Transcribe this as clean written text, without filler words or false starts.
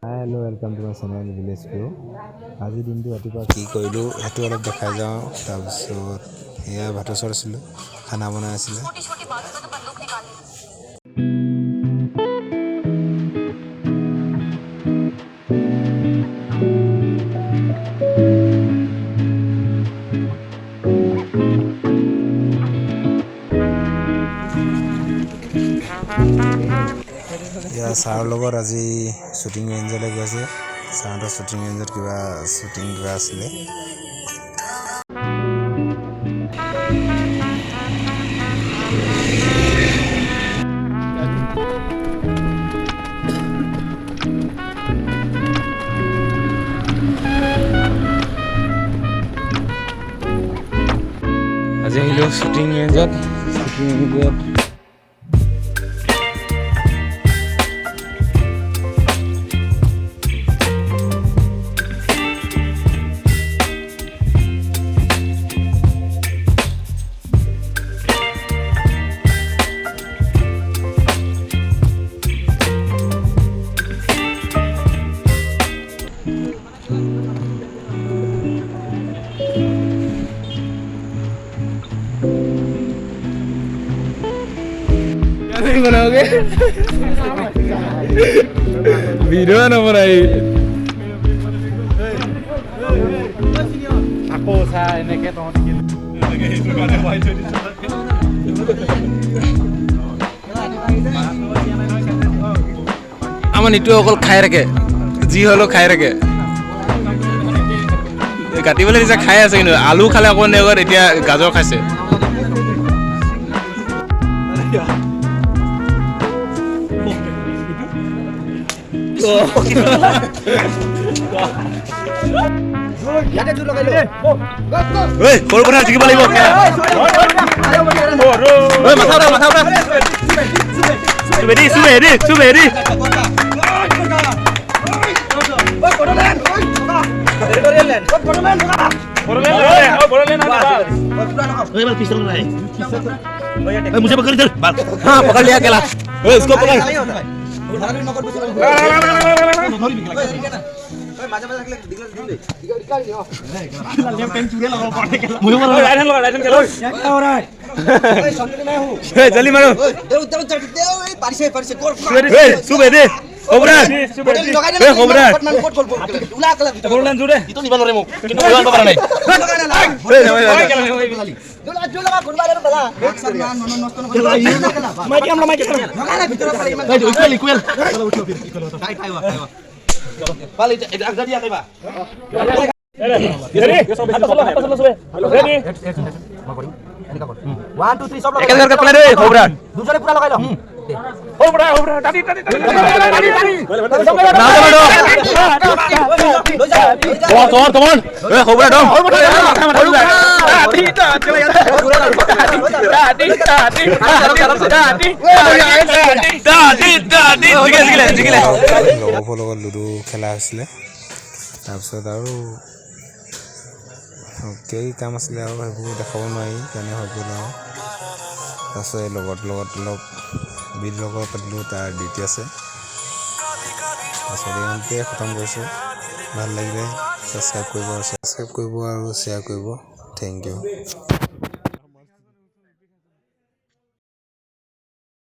Hello' welcome to my channel village view. আজিৰ দিনটো ৰাতিপুৱা কি কৰিলোঁ সেইটো অলপ দেখাই যাওঁ। তাৰপিছত সেয়া ভাতৰ ওচৰত আছিলোঁ, খানা বনাই আছিলে। এয়া ছাৰৰ লগত আজি শ্বুটিং ৰেঞ্জলৈ গৈছে। ছাৰহঁতৰ শ্বুটিং ৰেঞ্জত শ্বুটিং কিবা আছিলে। আজি আহিলোঁ শ্বুটিং ৰেঞ্জত। बनाओगे वीडियो ना बनाई আকৌ চা এনেকে তহঁতি আমাৰ নিটো অকল খাই থাকে, যি হলেও খাই থাকে। কাটিবলৈ দিছে, খাই আছে। কিন্তু আলু খালে অকণ দেৰি আগত, এতিয়া গাজৰ খাইছে। সৰু কথা শিকিব লাগিব। मुझे पकड़ इधर। हाँ पकड़ लिया अकेला। इसको पकड़। जल्दी मारो। सुबह दे Obran, Obran. Obran sudah. Itu di mana remo? Kita bukan apa nih? One, two, three, Obran. Ludo খেলা হৈছিলে। তাৰপিছত আৰু কাম আছিলে আৰু সেইবোৰ দেখাব নোৱাৰি কাৰণে হৈ গ'ল আৰু। তাৰপিছত এই লগত অলপ বিল লগত পাতিলোঁ, তাৰ ডিউটি আছে। তাৰপিছত ইমানতে খতম কৰিছোঁ। ভাল লাগিলে ছাবস্ক্ৰাইব কৰিব আৰু শ্বেয়াৰ কৰিব। Thank U.